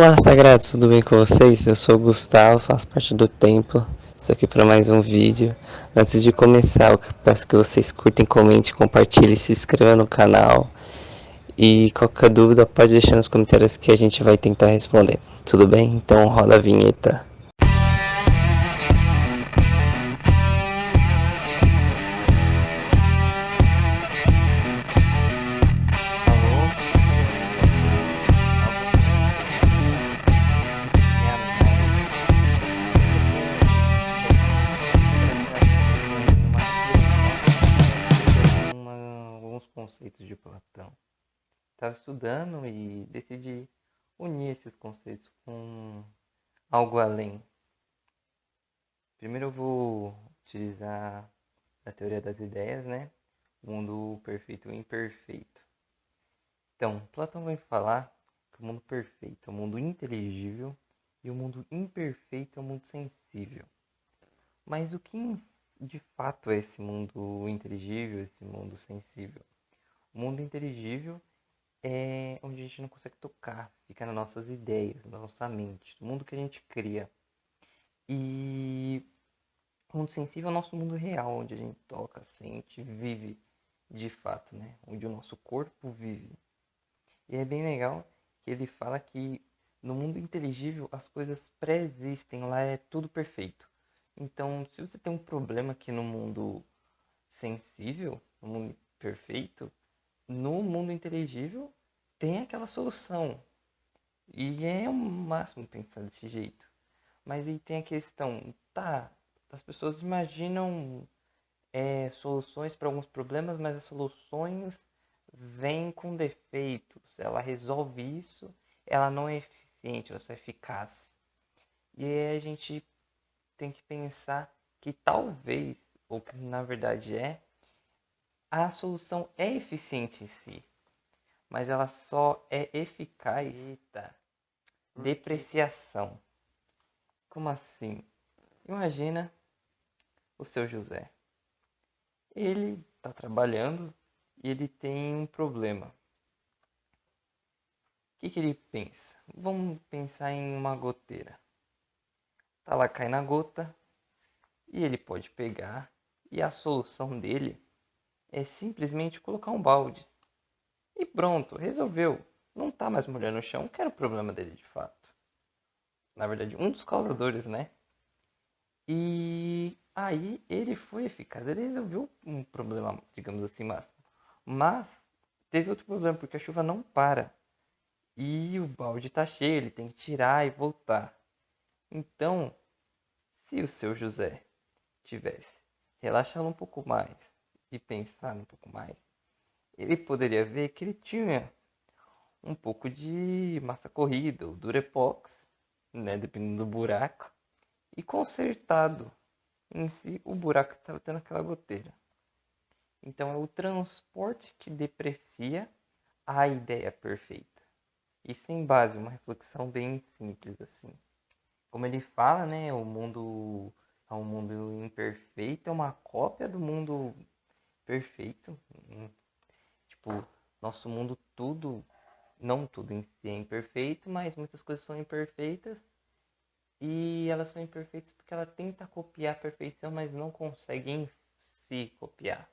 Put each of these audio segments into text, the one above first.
Olá, sagrados, tudo bem com vocês? Eu sou o Gustavo, faço parte do templo. Estou aqui para mais um vídeo. Antes de começar, eu peço que vocês curtem, comentem, compartilhem, se inscrevam no canal. E qualquer dúvida pode deixar nos comentários que a gente vai tentar responder. Tudo bem? Então roda a vinheta. Alô, eu tava minha análise sobre uma reflexão sobre alguns conceitos de Platão. Estava estudando e decidi unir esses conceitos com algo além. Primeiro eu vou utilizar a teoria das ideias, né? O mundo perfeito e imperfeito. Então, Platão vai falar que o mundo perfeito é o mundo inteligível e o mundo imperfeito é o mundo sensível. Mas o que de fato é esse mundo inteligível, esse mundo sensível? O mundo inteligível é onde a gente não consegue tocar, fica nas nossas ideias, na nossa mente, no mundo que a gente cria. E o mundo sensível é o nosso mundo real, onde a gente toca, sente, vive de fato, né? Onde o nosso corpo vive. E é bem legal que ele fala que no mundo inteligível as coisas pré-existem, lá é tudo perfeito. Então, se você tem um problema aqui no mundo sensível, no mundo perfeito, no mundo inteligível tem aquela solução. E é o máximo pensar desse jeito. Mas aí tem a questão, tá, as pessoas imaginam soluções para alguns problemas, mas as soluções vêm com defeitos. Ela resolve isso, ela não é eficiente, ela só é eficaz. E aí a gente tem que pensar que talvez, ou que na verdade a solução é eficiente em si, mas ela só é eficaz. Eita, depreciação. Como assim? Imagina o seu José. Ele está trabalhando e ele tem um problema. O que ele pensa? Vamos pensar em uma goteira. Tá lá, cai na gota e ele pode pegar e a solução dele é simplesmente colocar um balde. E pronto, resolveu. Não tá mais molhando o chão, que era o problema dele de fato. Na verdade, um dos causadores, né? E aí ele foi eficaz, ele resolveu um problema, digamos assim, máximo. Mas teve outro problema, porque a chuva não para. E o balde tá cheio, ele tem que tirar e voltar. Então, se o seu José tivesse relaxado um pouco mais e pensado um pouco mais, ele poderia ver que ele tinha um pouco de massa corrida, o Durepox, né, dependendo do buraco, e consertado em si o buraco que estava tendo aquela goteira. Então é o transporte que deprecia a ideia perfeita. E sem base, uma reflexão bem simples assim. Como ele fala, né, o mundo é um mundo imperfeito, é uma cópia do mundo perfeito. Tipo, nosso mundo tudo, não tudo em si é imperfeito, mas muitas coisas são imperfeitas. E elas são imperfeitas porque ela tenta copiar a perfeição, mas não consegue em si copiar.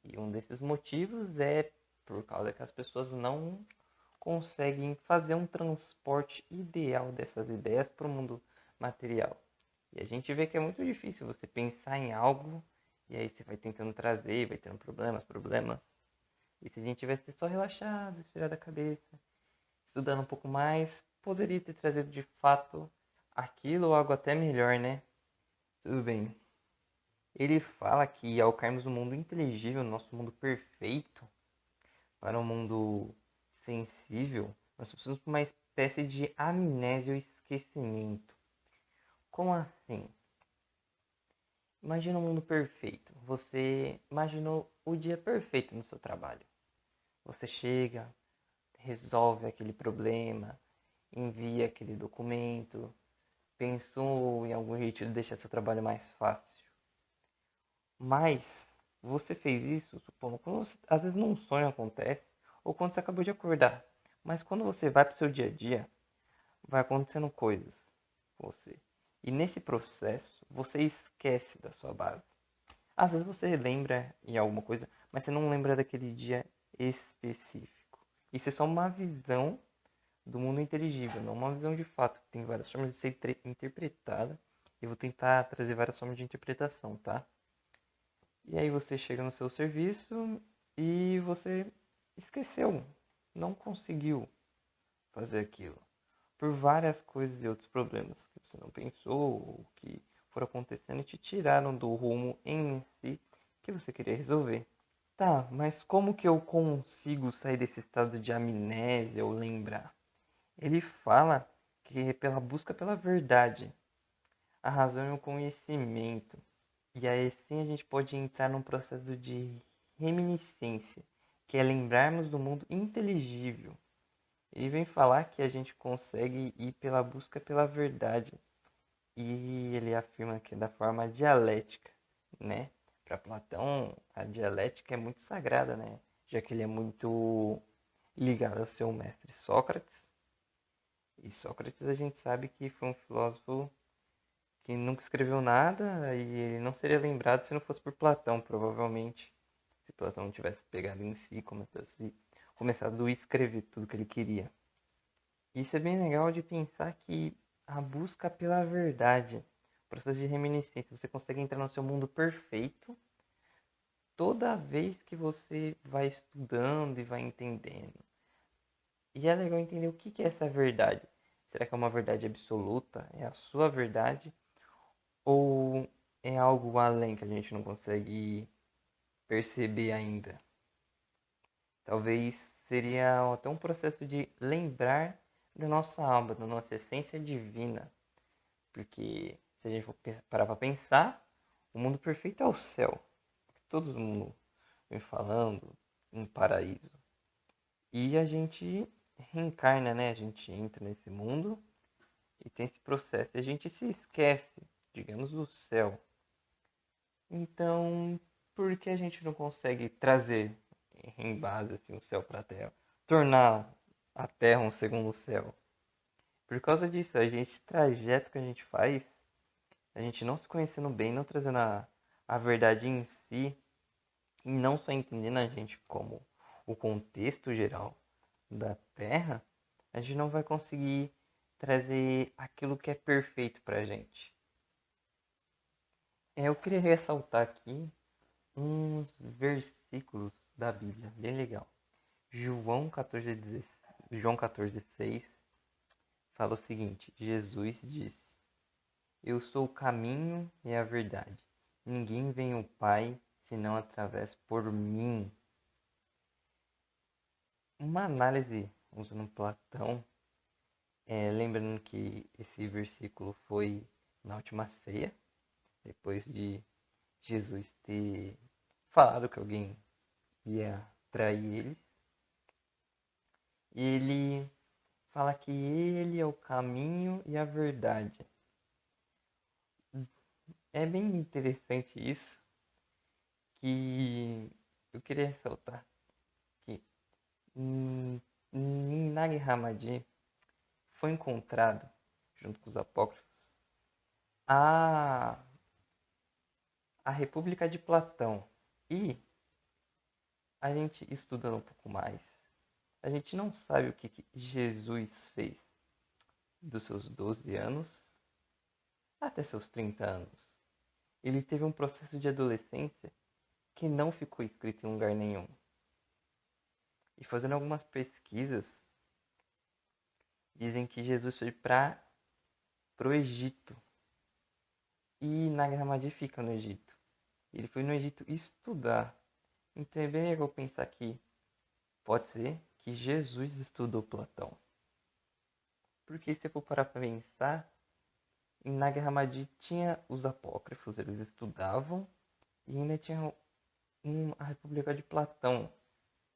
E um desses motivos é por causa que as pessoas não conseguem fazer um transporte ideal dessas ideias para o mundo material. E a gente vê que é muito difícil você pensar em algo e aí você vai tentando trazer, vai tendo problemas. E se a gente tivesse só relaxado, esfriado a cabeça, estudando um pouco mais, poderia ter trazido de fato aquilo ou algo até melhor, né? Tudo bem. Ele fala que ao cairmos no mundo inteligível, no nosso mundo perfeito, para um mundo sensível, nós precisamos de uma espécie de amnésia ou esquecimento. Como assim? Imagina um mundo perfeito. Você imaginou o dia perfeito no seu trabalho. Você chega, resolve aquele problema, envia aquele documento, pensou em algum jeito de deixar seu trabalho mais fácil. Mas você fez isso, supondo, quando você, às vezes num sonho acontece, ou quando você acabou de acordar. Mas quando você vai para o seu dia a dia, vai acontecendo coisas com você. E nesse processo, você esquece da sua base. Às vezes você lembra em alguma coisa, mas você não lembra daquele dia específico. Isso é só uma visão do mundo inteligível, não uma visão de fato, que tem várias formas de ser interpretada. E eu vou tentar trazer várias formas de interpretação, tá? E aí você chega no seu serviço e você esqueceu, não conseguiu fazer aquilo. Por várias coisas e outros problemas que você não pensou, ou que foram acontecendo e te tiraram do rumo em si que você queria resolver. Tá, mas como que eu consigo sair desse estado de amnésia ou lembrar? Ele fala que é pela busca pela verdade, a razão e o conhecimento. E aí sim a gente pode entrar num processo de reminiscência, que é lembrarmos do mundo inteligível. Ele vem falar que a gente consegue ir pela busca pela verdade. E ele afirma que é da forma dialética, né? Para Platão, a dialética é muito sagrada, né? Já que ele é muito ligado ao seu mestre Sócrates. E Sócrates a gente sabe que foi um filósofo que nunca escreveu nada e ele não seria lembrado se não fosse por Platão, provavelmente. Se Platão não tivesse pegado em si, começado a escrever tudo que ele queria. Isso é bem legal de pensar que a busca pela verdade, o processo de reminiscência, você consegue entrar no seu mundo perfeito toda vez que você vai estudando e vai entendendo. E é legal entender o que é essa verdade. Será que é uma verdade absoluta? É a sua verdade? Ou é algo além que a gente não consegue perceber ainda? Talvez seria até um processo de lembrar da nossa alma, da nossa essência divina. Porque se a gente for parar para pensar, o mundo perfeito é o céu. Todo mundo vem falando em paraíso. E a gente reencarna, né? A gente entra nesse mundo e tem esse processo. E a gente se esquece, digamos, do céu. Então, por que a gente não consegue trazer em base assim, o céu para a Terra? Tornar a Terra um segundo céu? Por causa disso, esse trajeto que a gente faz, a gente não se conhecendo bem, não trazendo a verdade em si, e não só entendendo a gente como o contexto geral da Terra, a gente não vai conseguir trazer aquilo que é perfeito pra gente. Eu queria ressaltar aqui uns versículos da Bíblia, bem legal. João 14,6 fala o seguinte: Jesus disse: Eu sou o caminho e a verdade. Ninguém vem ao Pai senão através por mim. Uma análise usando Platão, lembrando que esse versículo foi na última ceia, depois de Jesus ter falado que alguém ia trair eles. Ele fala que ele é o caminho e a verdade. É bem interessante isso, que eu queria ressaltar que em Nag Hammadi foi encontrado, junto com os apócrifos, a, a República de Platão. E a gente estudando um pouco mais, a gente não sabe o que Jesus fez dos seus 12 anos até seus 30 anos. Ele teve um processo de adolescência que não ficou escrito em lugar nenhum. E fazendo algumas pesquisas, dizem que Jesus foi para o Egito. E Nag Hammadi fica no Egito. Ele foi no Egito estudar. Então é bem legal pensar que pode ser que Jesus estudou Platão. Porque se eu for parar para pensar, em Nag Hammadi tinha os apócrifos, eles estudavam, e ainda tinha a República de Platão.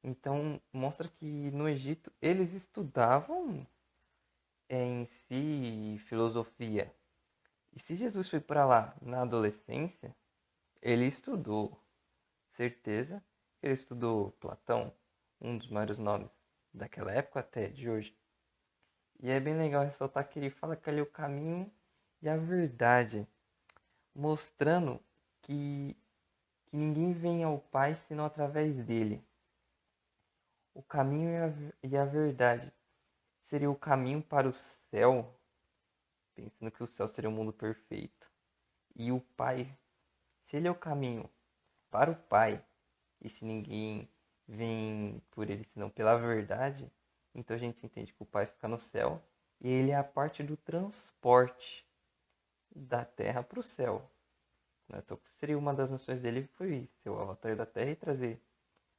Então mostra que no Egito eles estudavam em si filosofia. E se Jesus foi para lá na adolescência, ele estudou, certeza, ele estudou Platão, um dos maiores nomes daquela época até de hoje. E é bem legal ressaltar que ele fala que ele é o caminho e a verdade, mostrando que, que ninguém vem ao Pai senão através dele. O caminho e a verdade seria o caminho para o céu, pensando que o céu seria um mundo perfeito. E o Pai, se ele é o caminho para o Pai, e se ninguém vem por ele senão pela verdade, então a gente se entende que o Pai fica no céu e ele é a parte do transporte da terra para o céu. Então, seria uma das missões dele foi ser o avatar da terra e trazer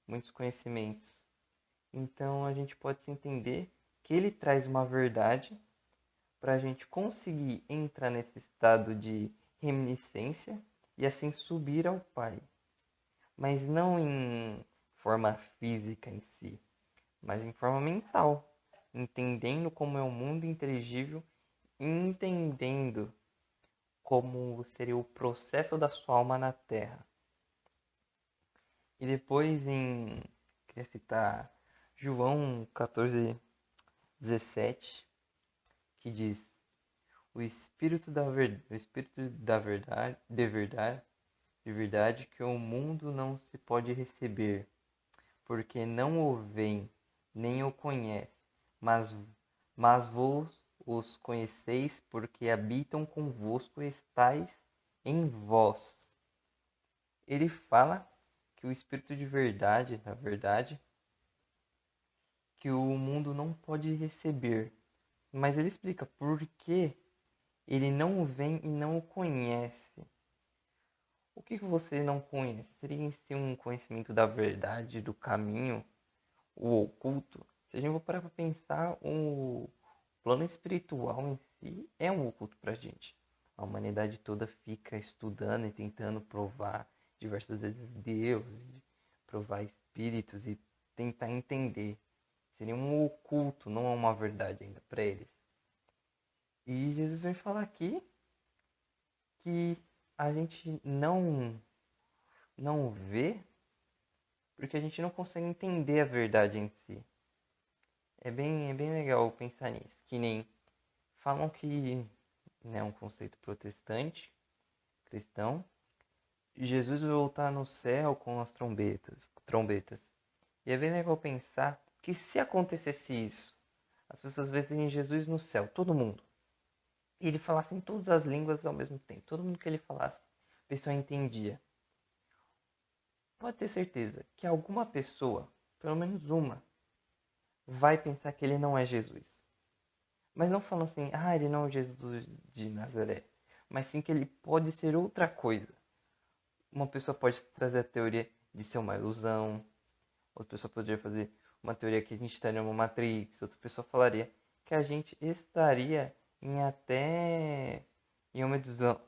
muitos conhecimentos. Então a gente pode se entender que ele traz uma verdade para a gente conseguir entrar nesse estado de reminiscência e assim subir ao Pai. Mas não em forma física em si, mas em forma mental, entendendo como é o mundo inteligível, entendendo como seria o processo da sua alma na Terra. E depois queria citar João 14:17, que diz: o Espírito da verdade, de verdade que o mundo não se pode receber, porque não o veem, nem o conhece, mas vós os conheceis, porque habitam convosco e estáis em vós. Ele fala que o Espírito de verdade, na verdade, que o mundo não pode receber. Mas ele explica por que ele não o vem e não o conhece. O que você não conhece? Seria em si um conhecimento da verdade, do caminho, o oculto? Se a gente for parar para pensar, o plano espiritual em si é um oculto para a gente. A humanidade toda fica estudando e tentando provar diversas vezes Deus, provar espíritos e tentar entender. Seria um oculto, não é uma verdade ainda para eles. E Jesus vem falar aqui que a gente não vê porque a gente não consegue entender a verdade em si. É bem legal pensar nisso. Que nem falam que é um conceito protestante, cristão. Jesus vai voltar no céu com as trombetas. E é bem legal pensar que se acontecesse isso, as pessoas veem Jesus no céu, todo mundo. E ele falasse em todas as línguas ao mesmo tempo. Todo mundo que ele falasse, a pessoa entendia. Pode ter certeza que alguma pessoa, pelo menos uma, vai pensar que ele não é Jesus. Mas não falando assim, ele não é Jesus de Nazaré. Mas sim que ele pode ser outra coisa. Uma pessoa pode trazer a teoria de ser uma ilusão. Outra pessoa poderia fazer uma teoria que a gente estaria numa Matrix. Outra pessoa falaria que a gente estaria em uma ilusão,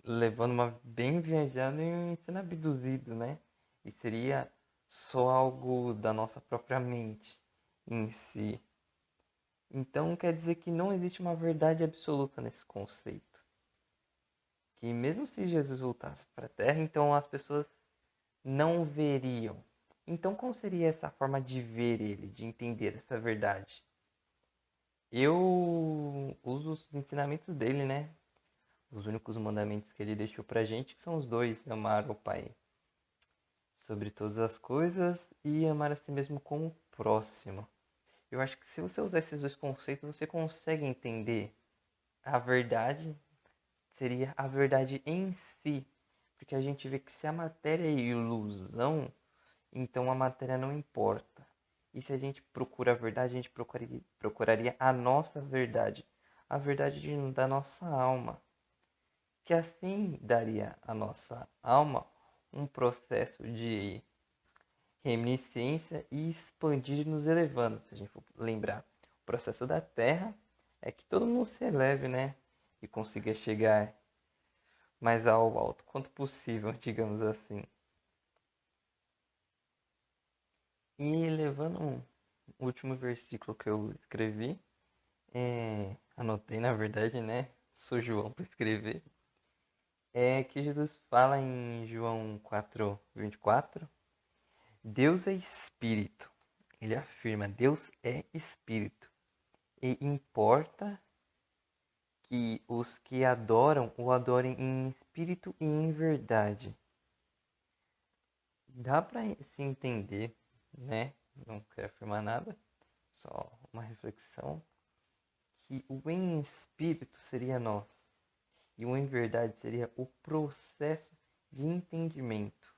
levando uma bem viajada e sendo abduzido, né? E seria só algo da nossa própria mente em si. Então quer dizer que não existe uma verdade absoluta nesse conceito. Que mesmo se Jesus voltasse para a Terra, então as pessoas não veriam. Então qual seria essa forma de ver ele, de entender essa verdade? Eu uso os ensinamentos dele, né? Os únicos mandamentos que ele deixou pra gente que são os dois: amar o Pai sobre todas as coisas e amar a si mesmo como próximo. Eu acho que se você usar esses dois conceitos, você consegue entender a verdade, seria a verdade em si. Porque a gente vê que se a matéria é ilusão, então a matéria não importa. E se a gente procura a verdade, a gente procuraria a nossa verdade, a verdade da nossa alma. Que assim daria à nossa alma um processo de reminiscência e expandir nos elevando. Se a gente for lembrar, o processo da Terra é que todo mundo se eleve, né? E consiga chegar mais ao alto quanto possível, digamos assim. E levando um último versículo que eu escrevi, anotei na verdade, né? Sou João para escrever. É que Jesus fala em João 4:24. Deus é espírito. Ele afirma: Deus é espírito. E importa que os que adoram o adorem em espírito e em verdade. Dá para se entender, né? Não quero afirmar nada, só uma reflexão, que o em espírito seria nós e o em verdade seria o processo de entendimento.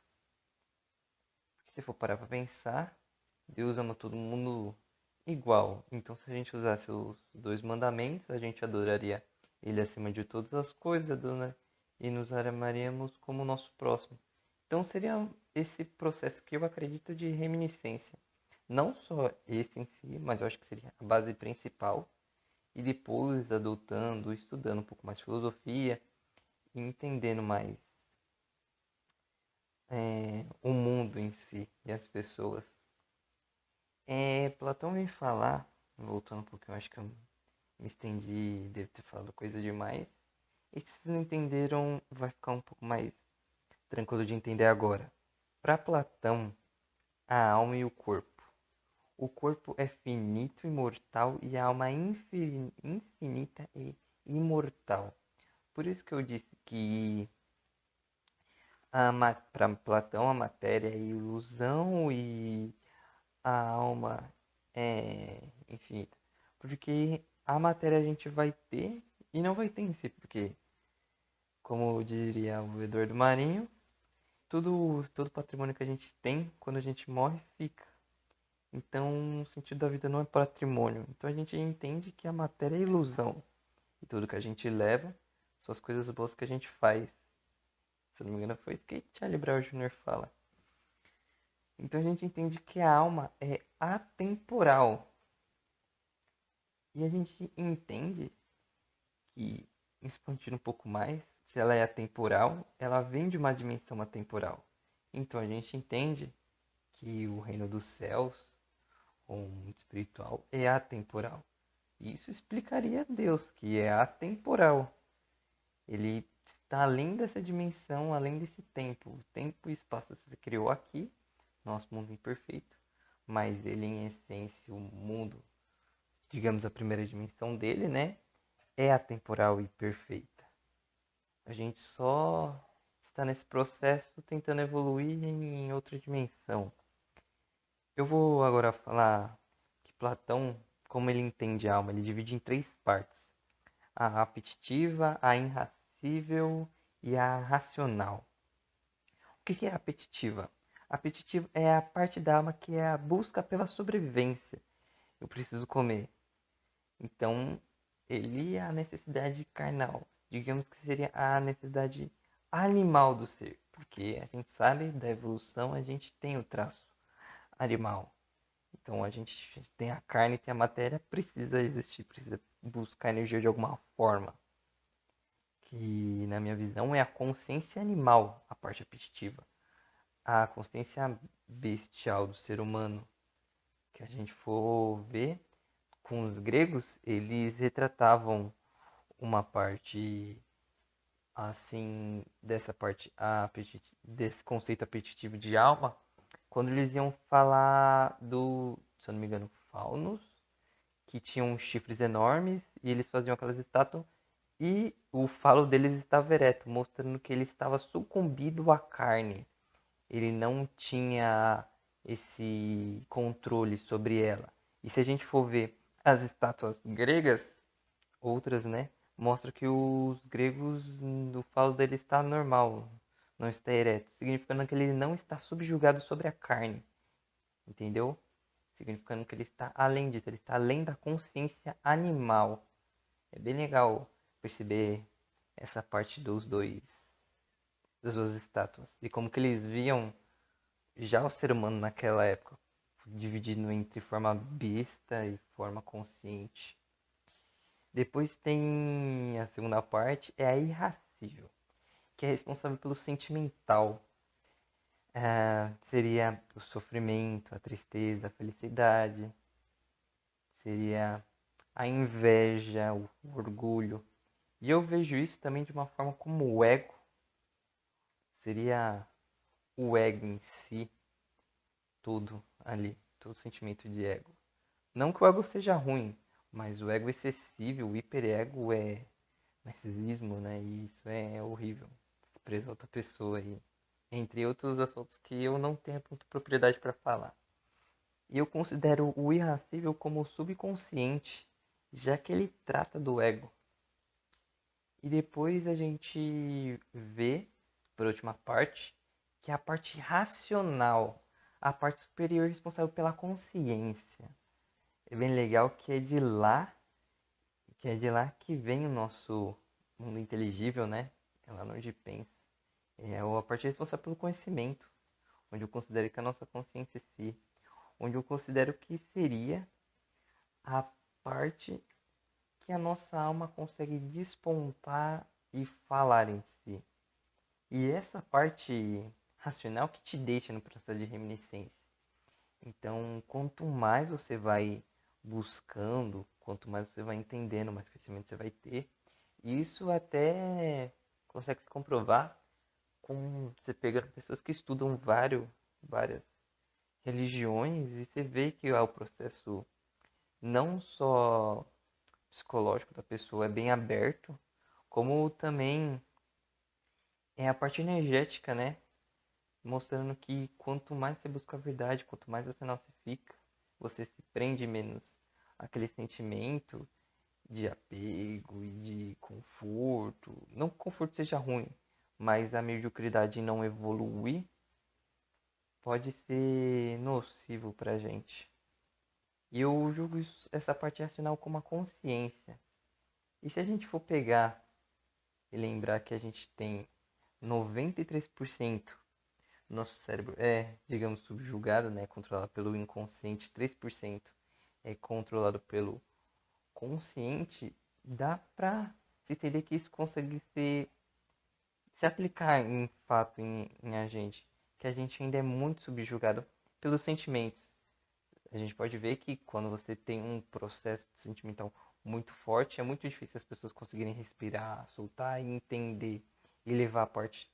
Porque se for parar para pensar, Deus ama todo mundo igual. Então, se a gente usasse os dois mandamentos, a gente adoraria Ele acima de todas as coisas, né? E nos amaríamos como o nosso próximo. Então, seria esse processo que eu acredito de reminiscência. Não só esse em si, mas eu acho que seria a base principal. E depois, adotando, estudando um pouco mais filosofia e entendendo mais o mundo em si e as pessoas. Platão vem falar, voltando um pouquinho, eu acho que eu me estendi, devo ter falado coisa demais. E se vocês não entenderam, vai ficar um pouco mais tranquilo de entender agora. Para Platão, a alma e o corpo. O corpo é finito e mortal e a alma é infinita e imortal. Por isso que eu disse que para Platão a matéria é ilusão e a alma é infinita. Porque a matéria a gente vai ter e não vai ter em si, porque, como diria o Eduardo Marinho, todo patrimônio que a gente tem, quando a gente morre, fica. Então, o sentido da vida não é patrimônio. Então, a gente entende que a matéria é ilusão. E tudo que a gente leva são as coisas boas que a gente faz. Se eu não me engano, foi isso que Charlie Brown Jr. fala. Então, a gente entende que a alma é atemporal. E a gente entende que, expandindo um pouco mais, se ela é atemporal, ela vem de uma dimensão atemporal. Então, a gente entende que o reino dos céus, ou o mundo espiritual, é atemporal. Isso explicaria Deus, que é atemporal. Ele está além dessa dimensão, além desse tempo. O tempo e espaço se criou aqui, nosso mundo imperfeito, mas ele, em essência, o mundo, digamos, a primeira dimensão dele, né, é atemporal e perfeita. A gente só está nesse processo tentando evoluir em outra dimensão. Eu vou agora falar que Platão, como ele entende a alma, ele divide em três partes: a apetitiva, a irascível e a racional. O que é a apetitiva? A apetitiva é a parte da alma que é a busca pela sobrevivência. Eu preciso comer. Então, ele é a necessidade carnal. Digamos que seria a necessidade animal do ser. Porque a gente sabe da evolução, a gente tem o traço animal. Então, a gente tem a carne, tem a matéria, precisa existir, precisa buscar energia de alguma forma. Que, na minha visão, é a consciência animal, a parte apetitiva. A consciência bestial do ser humano, que a gente for ver, com os gregos, eles retratavam uma parte assim, dessa parte desse conceito apetitivo de alma, quando eles iam falar do, se eu não me engano, faunos, que tinham chifres enormes e eles faziam aquelas estátuas e o falo deles estava ereto, mostrando que ele estava sucumbido à carne. Ele não tinha esse controle sobre ela. E se a gente for ver as estátuas gregas, outras, né, mostra que os gregos, o falo dele está normal, não está ereto, significando que ele não está subjugado sobre a carne, entendeu? Significando que ele está além disso, ele está além da consciência animal. É bem legal perceber essa parte das duas estátuas e como que eles viam já o ser humano naquela época, dividido entre forma besta e forma consciente. Depois tem a segunda parte, é a irascível, que é responsável pelo sentimental. Seria o sofrimento, a tristeza, a felicidade. Seria a inveja, o orgulho. E eu vejo isso também de uma forma como o ego. Seria o ego em si, tudo ali, todo sentimento de ego. Não que o ego seja ruim. Mas o ego excessivo, o hiperego é narcisismo, né? E isso é horrível. Despreza outra pessoa aí. Entre outros assuntos que eu não tenho tanta propriedade para falar. E eu considero o irracível como subconsciente, já que ele trata do ego. E depois a gente vê, por última parte, que é a parte racional, a parte superior responsável pela consciência. É bem legal que é de lá que vem o nosso mundo inteligível, né? É lá onde pensa. É a parte responsável pelo conhecimento, onde eu considero que a nossa consciência em si, onde eu considero que seria a parte que a nossa alma consegue despontar e falar em si. E essa parte racional que te deixa no processo de reminiscência. Então, quanto mais você vai buscando, quanto mais você vai entendendo, mais conhecimento você vai ter. E isso até consegue se comprovar com você pegando pessoas que estudam várias religiões e você vê que o processo não só psicológico da pessoa é bem aberto, como também é a parte energética, né? Mostrando que quanto mais você busca a verdade, quanto mais você não se fica, você se prende menos àquele sentimento de apego e de conforto. Não que o conforto seja ruim, mas a mediocridade em não evoluir pode ser nocivo pra gente. E eu julgo essa parte racional como a consciência. E se a gente for pegar e lembrar que a gente tem 93% do nosso cérebro é, digamos, subjugado, né, controlado pelo inconsciente, 3% é controlado pelo consciente, dá pra se entender que isso consegue se aplicar em fato em a gente, que a gente ainda é muito subjugado pelos sentimentos. A gente pode ver que quando você tem um processo sentimental muito forte, é muito difícil as pessoas conseguirem respirar, soltar e entender e levar a parte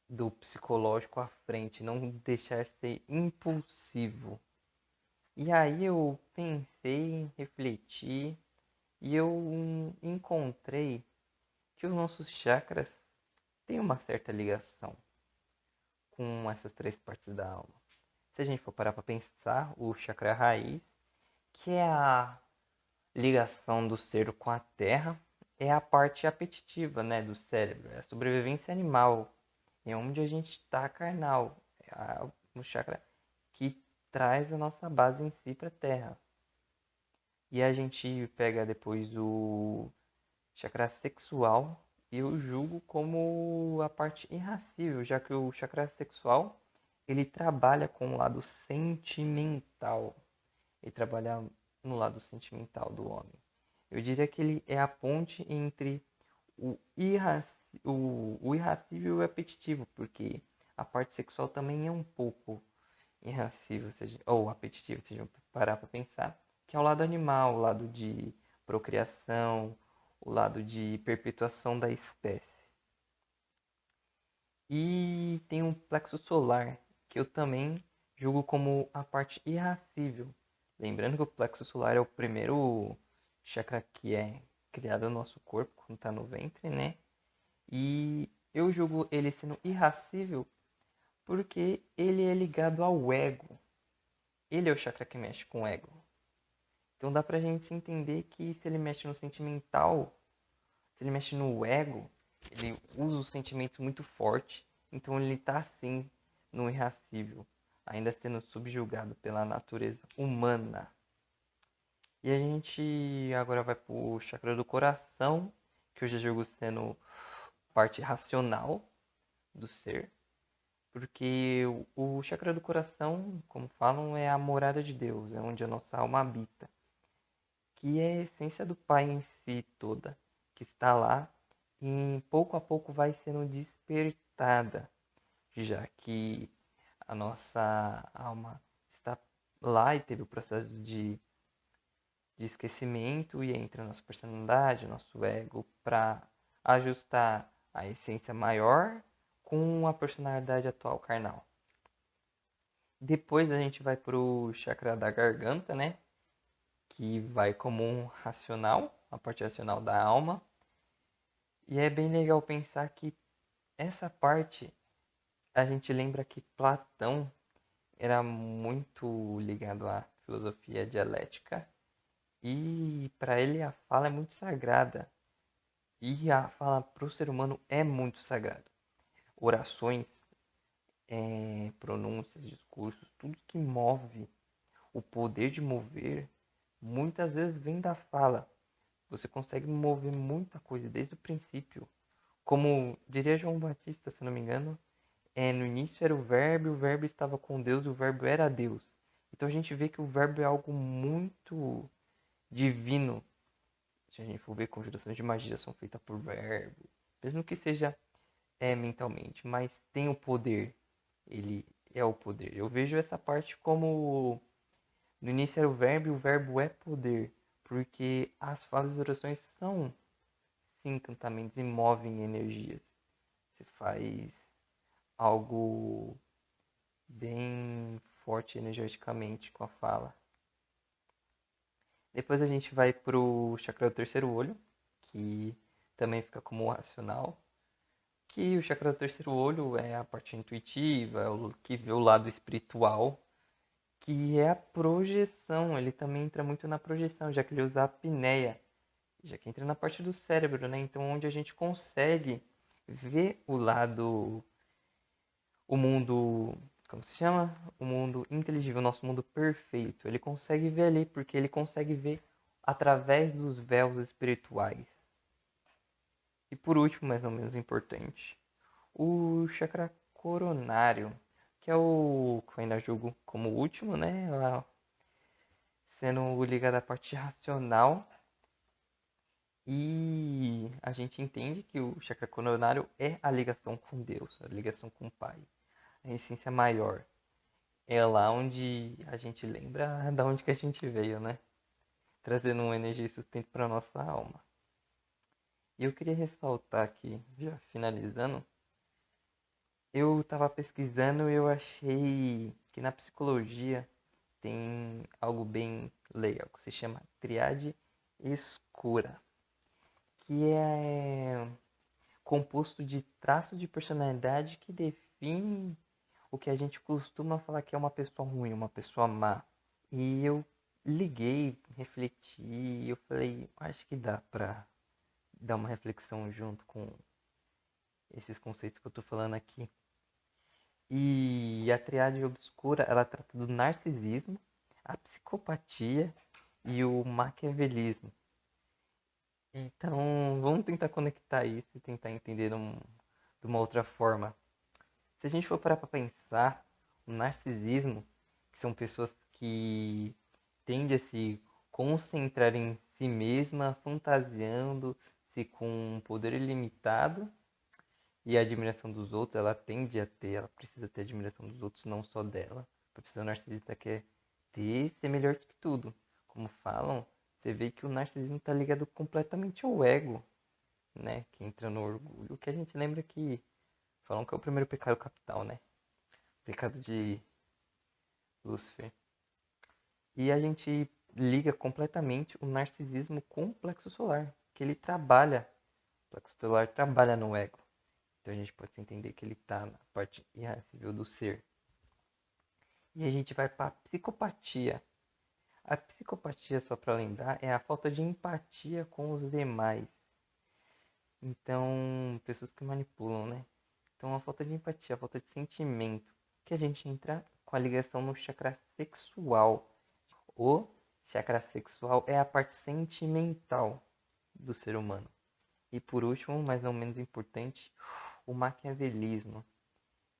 do psicológico à frente, não deixar ser impulsivo. E aí eu pensei, refleti e eu encontrei que os nossos chakras têm uma certa ligação com essas três partes da alma. Se a gente for parar para pensar, o chakra raiz, que é a ligação do ser com a terra, é a parte apetitiva, né, do cérebro, é a sobrevivência animal, é onde a gente está carnal, o chakra que traz a nossa base em si para a terra. E a gente pega depois o chakra sexual e eu julgo como a parte irracível, já que o chakra sexual ele trabalha com o lado sentimental. Ele trabalha no lado sentimental do homem. Eu diria que ele é a ponte entre o, o irracível e o apetitivo, porque a parte sexual também é um pouco irracível, ou apetitivo, se a gente parar para pensar, que é o lado animal, o lado de procriação, o lado de perpetuação da espécie. E tem um plexo solar, que eu também julgo como a parte irracível. Lembrando que o plexo solar é o primeiro chakra que é criado no nosso corpo, quando está no ventre, né? E eu julgo ele sendo irracível porque ele é ligado ao ego. Ele é o chakra que mexe com o ego. Então dá pra gente entender que se ele mexe no sentimental, se ele mexe no ego, ele usa os sentimentos muito forte, então ele tá assim no irracível, ainda sendo subjugado pela natureza humana. E a gente agora vai pro chakra do coração, que eu já julgo sendo parte racional do ser, porque o chakra do coração, como falam, é a morada de Deus, é onde a nossa alma habita, que é a essência do Pai em si toda, que está lá e pouco a pouco vai sendo despertada, já que a nossa alma está lá e teve o processo de esquecimento e entra a nossa personalidade, nosso ego, para ajustar a essência maior com a personalidade atual carnal. Depois a gente vai pro chakra da garganta, né? que vai como um racional, a parte racional da alma. E é bem legal pensar que essa parte, a gente lembra que Platão era muito ligado à filosofia dialética e para ele a fala é muito sagrada. E a fala para o ser humano é muito sagrada. Orações, pronúncias, discursos, tudo que move, o poder de mover, muitas vezes vem da fala. Você consegue mover muita coisa desde o princípio. Como diria João Batista, se não me engano, no início era o verbo estava com Deus e o verbo era Deus. Então a gente vê que o verbo é algo muito divino. Se a gente for ver, conjurações de magia são feitas por verbo, mesmo que seja mentalmente, mas tem o poder. Ele é o poder. Eu vejo essa parte como no início era o verbo e o verbo é poder, porque as falas e orações são sim encantamentos e movem energias. Você faz algo bem forte energeticamente com a fala. Depois a gente vai pro chakra do terceiro olho, que também fica como racional. Que o chakra do terceiro olho é a parte intuitiva, é o que vê o lado espiritual, que é a projeção. Ele também entra muito na projeção, já que ele usa a apneia, já que entra na parte do cérebro, né? Então, onde a gente consegue ver o lado, o mundo, como se chama? O mundo inteligível, o nosso mundo perfeito. Ele consegue ver ali, porque ele consegue ver através dos véus espirituais. E por último, mas não menos importante, o chakra coronário, que é o que eu ainda julgo como último, né? Sendo ligado à parte racional. E a gente entende que o chakra coronário é a ligação com Deus, a ligação com o Pai, a essência maior. É lá onde a gente lembra da onde que a gente veio, né? Trazendo uma energia e sustento para nossa alma. E eu queria ressaltar aqui, já finalizando, eu estava pesquisando e eu achei que na psicologia tem algo bem legal que se chama triade escura, que é composto de traços de personalidade que define o que a gente costuma falar que é uma pessoa ruim, uma pessoa má. E eu liguei, refleti, e eu falei, acho que dá pra dar uma reflexão junto com esses conceitos que eu tô falando aqui. E a triade obscura, ela trata do narcisismo, a psicopatia e o maquiavelismo. Então, vamos tentar conectar isso e tentar entender de uma outra forma. Se a gente for parar para pensar, o narcisismo, que são pessoas que tendem a se concentrar em si mesma, fantasiando-se com um poder ilimitado e a admiração dos outros, ela tende a ter, ela precisa ter admiração dos outros, não só dela. A pessoa narcisista quer ter, ser melhor que tudo. Como falam, você vê que o narcisismo está ligado completamente ao ego, né? Que entra no orgulho, que a gente lembra que falam que é o primeiro pecado capital, né? O pecado de Lúcifer. E a gente liga completamente o narcisismo com o plexo solar, que ele trabalha, o plexo solar trabalha no ego. Então a gente pode entender que ele está na parte irascível do ser. E a gente vai para a psicopatia. A psicopatia, só para lembrar, é a falta de empatia com os demais. Então, pessoas que manipulam, né? Então, a falta de empatia, a falta de sentimento, que a gente entra com a ligação no chakra sexual. O chakra sexual é a parte sentimental do ser humano. E por último, mas não menos importante, o maquiavelismo,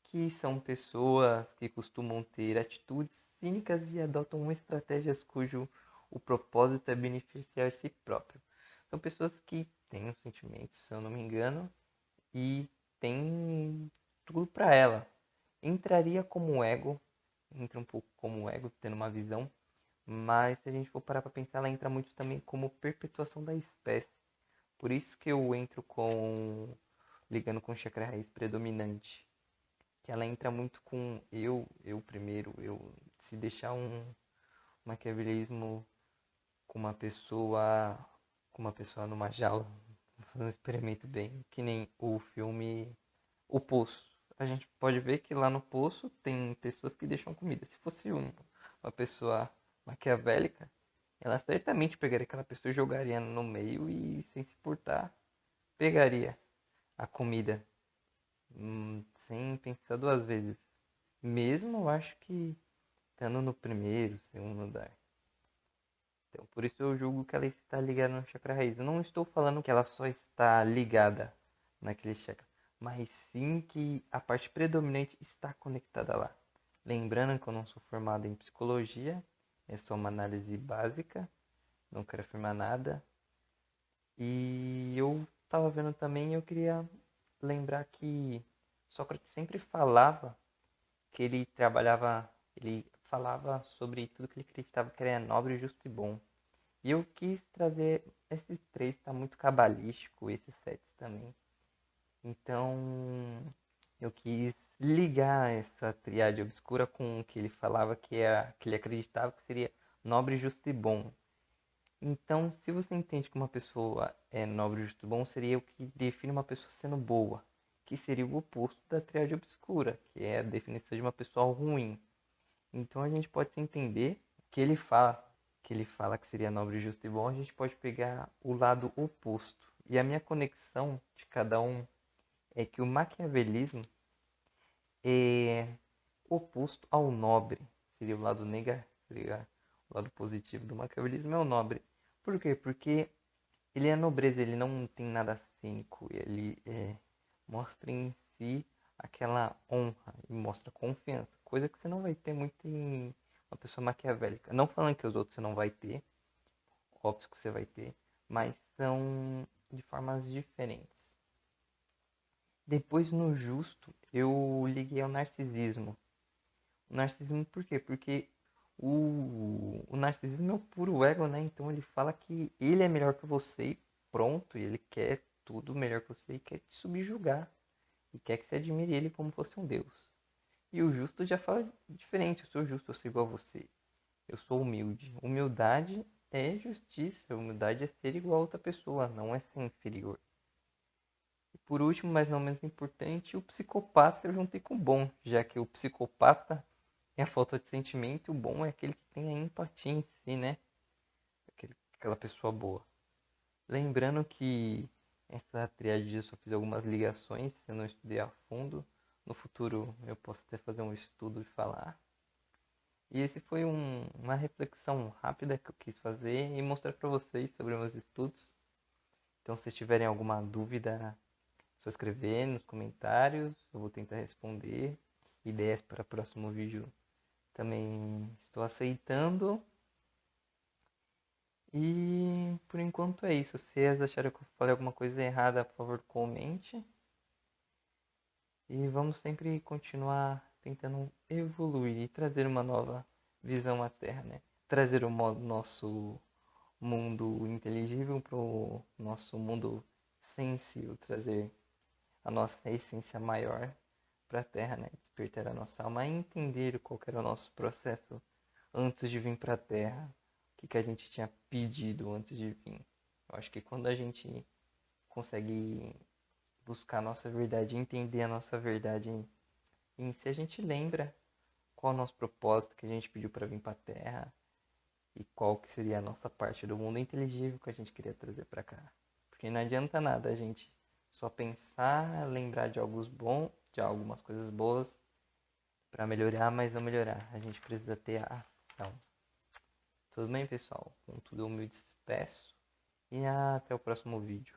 que são pessoas que costumam ter atitudes cínicas e adotam estratégias cujo o propósito é beneficiar si próprio. São pessoas que têm os sentimentos, se eu não me engano, e têm tudo para ela. Entraria como ego, entra um pouco como ego, tendo uma visão, mas se a gente for parar para pensar, ela entra muito também como perpetuação da espécie. Por isso que eu entro ligando com o chakra raiz predominante, que ela entra muito com eu primeiro, eu se deixar um maquiavelismo com uma pessoa numa jaula, fazendo um experimento bem, que nem o filme O Poço. A gente pode ver que lá no poço tem pessoas que deixam comida. Se fosse uma pessoa maquiavélica, ela certamente pegaria aquela pessoa e jogaria no meio e, sem se importar, pegaria a comida, sem pensar duas vezes. Mesmo eu acho que estando no primeiro, segundo andar. Então, por isso eu julgo que ela está ligada no chakra raiz. Eu não estou falando que ela só está ligada naquele chakra, mas sim que a parte predominante está conectada lá. Lembrando que eu não sou formado em psicologia, é só uma análise básica, não quero afirmar nada. E eu estava vendo também, eu queria lembrar que Sócrates sempre falava que ele falava sobre tudo que ele acreditava que era nobre, justo e bom. E eu quis trazer esses três, tá muito cabalístico, esses sete também. Então, eu quis ligar essa triade obscura com o que ele falava que ele acreditava que seria nobre, justo e bom. Então, se você entende que uma pessoa é nobre, justo e bom, seria o que define uma pessoa sendo boa, que seria o oposto da triade obscura, que é a definição de uma pessoa ruim. Então, a gente pode se entender que ele fala que seria nobre, justo e bom, a gente pode pegar o lado oposto. E a minha conexão de cada um é que o maquiavelismo é oposto ao nobre. Seria o lado negativo, seria o lado positivo do maquiavelismo é o nobre. Por quê? Porque ele é nobreza, ele não tem nada cínico, ele mostra em si aquela honra e mostra confiança, coisa que você não vai ter muito em uma pessoa maquiavélica. Não falando que os outros você não vai ter, óbvio que você vai ter, mas são de formas diferentes. Depois no justo, eu liguei ao narcisismo. O narcisismo por quê? Porque o narcisismo é o puro ego, né? Então ele fala que ele é melhor que você e pronto, e ele quer tudo melhor que você e quer te subjugar. E quer que você admire ele como fosse um deus. E o justo já fala diferente, eu sou justo, eu sou igual a você. Eu sou humilde. Humildade é justiça, humildade é ser igual a outra pessoa, não é ser inferior. E por último, mas não menos importante, o psicopata eu juntei com o bom, já que o psicopata é a falta de sentimento e o bom é aquele que tem a empatia em si, né? Aquela pessoa boa. Lembrando que essa triade eu só fiz algumas ligações, eu não estudei a fundo. No futuro eu posso até fazer um estudo e falar. E esse foi uma reflexão rápida que eu quis fazer e mostrar para vocês sobre meus estudos. Então, se tiverem alguma dúvida, é só escrever nos comentários, eu vou tentar responder. Ideias para o próximo vídeo também estou aceitando. E por enquanto é isso. Se vocês acharam que eu falei alguma coisa errada, por favor, comente. E vamos sempre continuar tentando evoluir e trazer uma nova visão à Terra, né? Trazer o nosso mundo inteligível para o nosso mundo sensível, trazer a nossa essência maior para a Terra, né? Despertar a nossa alma e entender qual era o nosso processo antes de vir para a Terra, o que a gente tinha pedido antes de vir. Eu acho que quando a gente consegue buscar a nossa verdade, entender a nossa verdade em si, a gente lembra qual é o nosso propósito que a gente pediu para vir para a Terra e qual que seria a nossa parte do mundo inteligível que a gente queria trazer para cá. Porque não adianta nada a gente só pensar, lembrar de algo bom, de algumas coisas boas para melhorar, mas não melhorar. A gente precisa ter a ação. Tudo bem, pessoal? Com tudo eu me despeço e até o próximo vídeo.